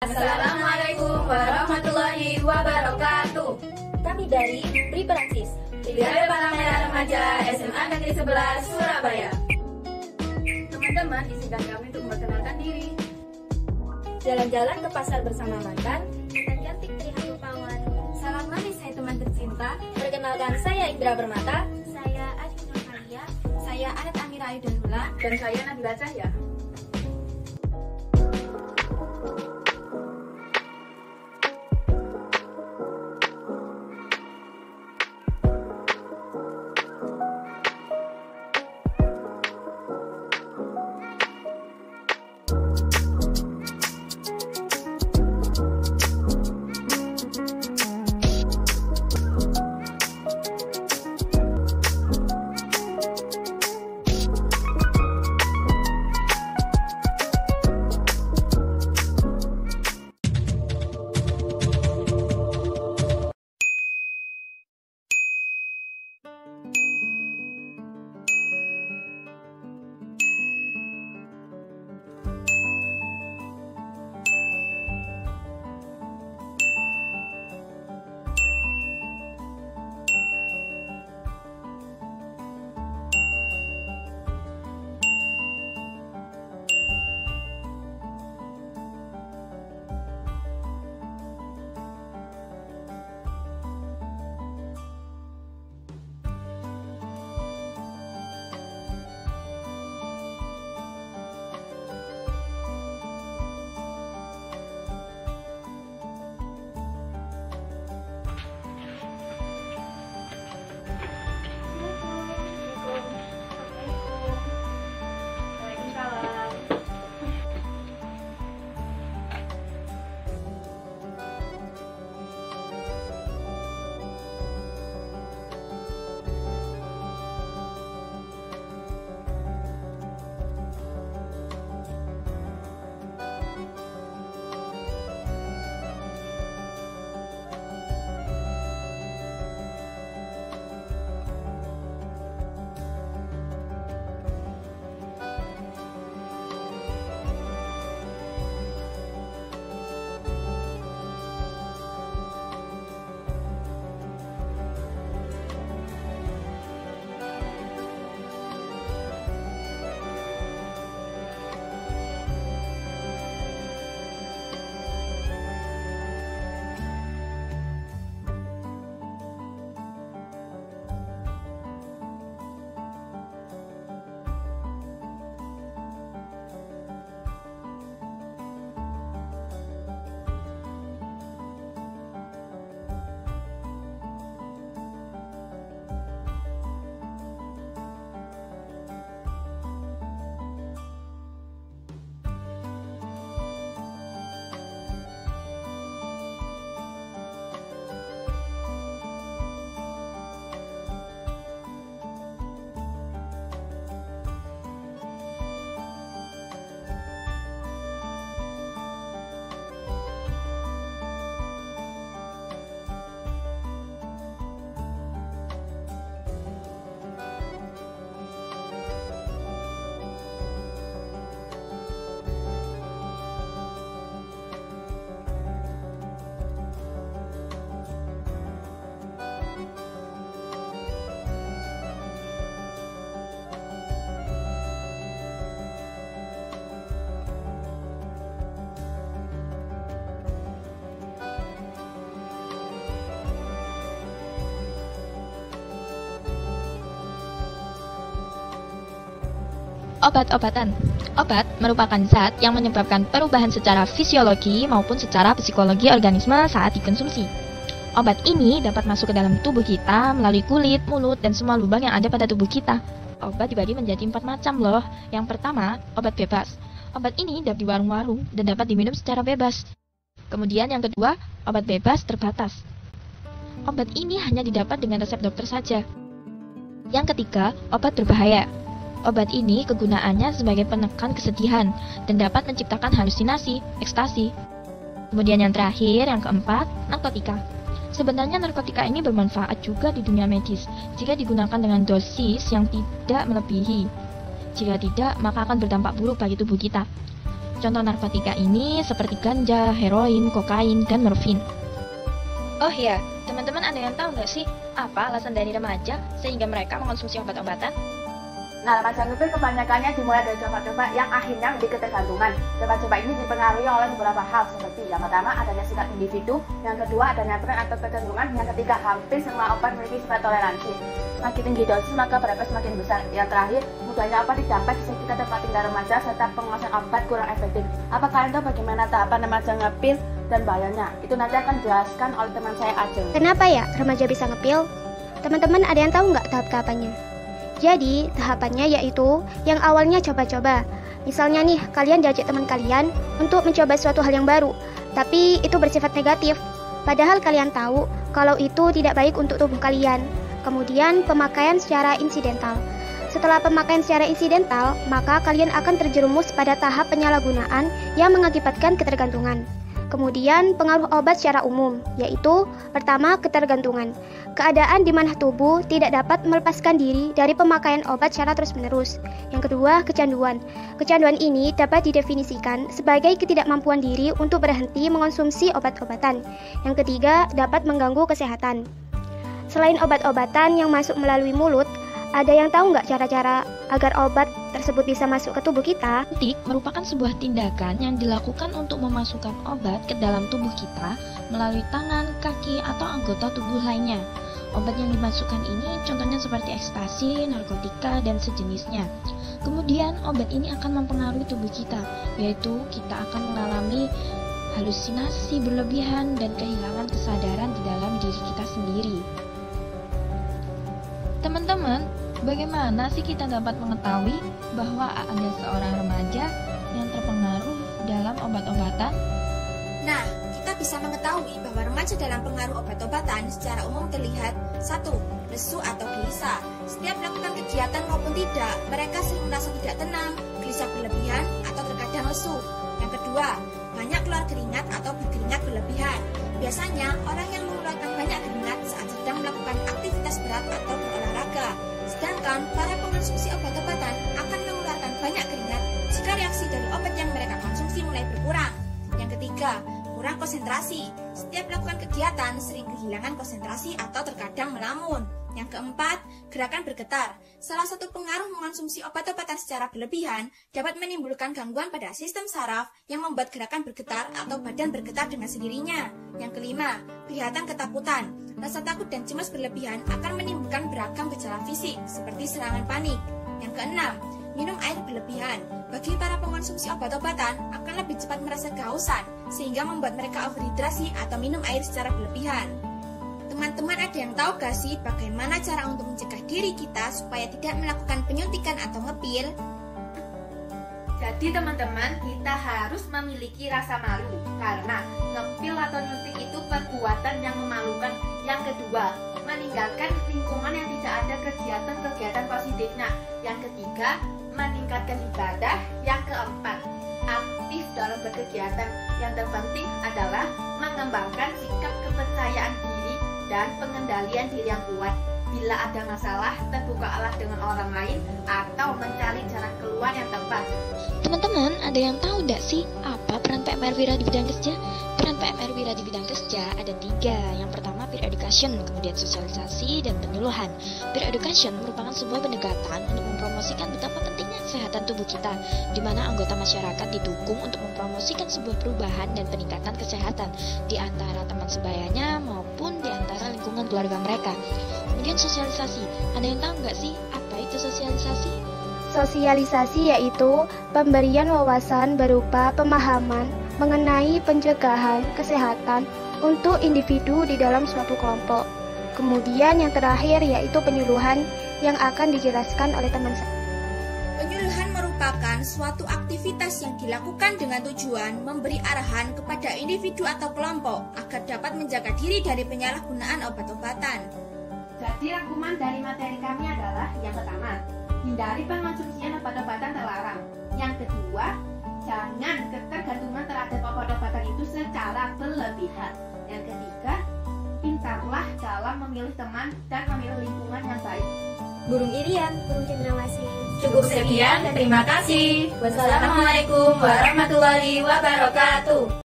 Assalamualaikum warahmatullahi wabarakatuh. Kami dari Pri Perancis, Brigade Palang Merah Remaja SMA Negeri 11 Surabaya. Teman-teman, izinkan kami untuk memperkenalkan diri. jalan-jalan ke pasar bersama mantan, dan cantik terlihat rupawan. Salam manis hai teman tercinta. perkenalkan saya Indra Permata, Saya Ajun Nurhalia. Saya Anet Amira Ayudahula. Dan saya Nabila Cahya. Obat-obatan. Obat merupakan zat yang menyebabkan perubahan secara fisiologi maupun secara psikologi organisme saat dikonsumsi. Obat ini dapat masuk ke dalam tubuh kita melalui kulit, mulut, dan semua lubang yang ada pada tubuh kita. Obat dibagi menjadi 4 macam loh. Yang pertama, obat bebas. Obat ini dapat di warung-warung dan dapat diminum secara bebas. Kemudian yang kedua, obat bebas terbatas. Obat ini hanya didapat dengan resep dokter saja. Yang ketiga, obat berbahaya. Obat ini kegunaannya sebagai penekan kesedihan dan dapat menciptakan halusinasi, ekstasi. Kemudian yang terakhir, yang keempat, narkotika. Sebenarnya narkotika ini bermanfaat juga di dunia medis jika digunakan dengan dosis yang tidak melebihi. Jika tidak, maka akan berdampak buruk bagi tubuh kita. Contoh narkotika ini seperti ganja, heroin, kokain, dan morfin. Oh ya, teman-teman ada yang tahu nggak sih apa alasan dari remaja sehingga mereka mengonsumsi obat-obatan? Nah, remaja ngepil kebanyakannya dimulai dari coba-coba yang akhirnya menjadi ketergantungan. Coba-coba ini dipengaruhi oleh beberapa hal seperti yang pertama adanya sifat individu, yang kedua adanya tren atau kecenderungan, yang ketiga hampir semua obat memiliki sifat toleransi. Semakin tinggi dosis maka beresiko semakin besar. Yang terakhir, mudahnya obat didapat di sekitar tempat tinggal remaja serta penguasaan obat kurang efektif. Apa kalian tahu bagaimana tahapan remaja ngepil dan bahayanya? Itu nanti akan dijelaskan oleh teman saya Ajeng. Kenapa ya remaja bisa ngepil? Teman-teman ada yang tahu nggak tahap-tahapannya? Jadi, tahapannya yaitu yang awalnya coba-coba. Misalnya nih, kalian diajak teman kalian untuk mencoba suatu hal yang baru, tapi itu bersifat negatif. Padahal kalian tahu kalau itu tidak baik untuk tubuh kalian. Kemudian, pemakaian secara insidental. Setelah pemakaian secara insidental, maka kalian akan terjerumus pada tahap penyalahgunaan yang mengakibatkan ketergantungan. Kemudian pengaruh obat secara umum, yaitu pertama ketergantungan. Keadaan di mana tubuh tidak dapat melepaskan diri dari pemakaian obat secara terus-menerus. Yang kedua, kecanduan. Kecanduan ini dapat didefinisikan sebagai ketidakmampuan diri untuk berhenti mengonsumsi obat-obatan. Yang ketiga, dapat mengganggu kesehatan. Selain obat-obatan yang masuk melalui mulut, ada yang tahu nggak cara-cara agar obat tersebut bisa masuk ke tubuh kita? Suntik merupakan sebuah tindakan yang dilakukan untuk memasukkan obat ke dalam tubuh kita melalui tangan, kaki, atau anggota tubuh lainnya. Obat yang dimasukkan ini contohnya seperti ekstasi, narkotika, dan sejenisnya. Kemudian obat ini akan mempengaruhi tubuh kita, yaitu kita akan mengalami halusinasi berlebihan dan kehilangan kesadaran di dalam diri kita sendiri. Teman-teman, bagaimana sih kita dapat mengetahui bahwa ada seorang remaja yang terpengaruh dalam obat-obatan? Nah, kita bisa mengetahui bahwa remaja dalam pengaruh obat-obatan secara umum terlihat 1. Lesu atau gelisah. Setiap melakukan kegiatan maupun tidak, mereka sering merasa tidak tenang, gelisah berlebihan, atau terkadang lesu. Yang kedua, banyak keluar keringat atau berkeringat berlebihan. Biasanya, orang yang mengeluarkan banyak keringat saat sedang melakukan aktivitas berat atau berolahraga. Sedangkan para pengonsumsi obat-obatan akan mengeluarkan banyak keringat jika reaksi dari obat yang mereka konsumsi mulai berkurang. Yang ketiga, kurang konsentrasi. Setiap melakukan kegiatan sering kehilangan konsentrasi atau terkadang melamun. Yang keempat, gerakan bergetar. Salah satu pengaruh mengonsumsi obat-obatan secara berlebihan dapat menimbulkan gangguan pada sistem saraf yang membuat gerakan bergetar atau badan bergetar dengan sendirinya. Yang kelima, kelihatan ketakutan. Rasa takut dan cemas berlebihan akan menimbulkan beragam gejala fisik seperti serangan panik. Yang keenam, minum air berlebihan. Bagi para pengonsumsi obat-obatan akan lebih cepat merasa kehausan sehingga membuat mereka overhidrasi atau minum air secara berlebihan. Teman-teman ada yang tahu gak sih bagaimana cara untuk mencegah diri kita supaya tidak melakukan penyuntikan atau ngepil? Jadi teman-teman, kita harus memiliki rasa malu karena ngepil atau nyuntik itu perbuatan yang memalukan. Yang kedua, meninggalkan lingkungan yang tidak ada kegiatan-kegiatan positifnya. Yang ketiga, meningkatkan ibadah. Yang keempat, aktif dalam berkegiatan. Yang terpenting adalah mengembangkan sikap kepercayaan diri dan pengendalian diri yang kuat. Bila ada masalah, terbukalah dengan orang lain atau mencari jalan keluar yang tepat. Teman-teman, ada yang tahu nggak sih apa peran PMR Wira di bidang kerja? Peran PMR Wira di bidang kerja ada 3. Yang pertama, peer education, kemudian sosialisasi, dan penyuluhan. Peer education merupakan sebuah pendekatan untuk mempromosikan betapa pentingnya kesehatan tubuh kita, di mana anggota masyarakat didukung untuk mempromosikan sebuah perubahan dan peningkatan kesehatan di antara teman sebayanya maupun di antara lingkungan keluarga mereka. Kemudian sosialisasi, ada yang tahu nggak sih apa itu sosialisasi? Sosialisasi yaitu pemberian wawasan berupa pemahaman mengenai pencegahan kesehatan untuk individu di dalam suatu kelompok. Kemudian yang terakhir yaitu penyuluhan yang akan dijelaskan oleh teman saya. Penyuluhan merupakan suatu aktivitas yang dilakukan dengan tujuan memberi arahan kepada individu atau kelompok agar dapat menjaga diri dari penyalahgunaan obat-obatan. Jadi rangkuman dari materi kami adalah yang pertama, hindari pengonsumsian obat-obatan terlarang. Yang kedua, jangan ketergantungan terhadap obat-obatan itu secara berlebihan. Yang ketiga, pintarlah dalam memilih teman dan memilih lingkungan yang baik. burung irian, burung cendrawasih. Cukup sekian, terima kasih. Wassalamualaikum warahmatullahi wabarakatuh.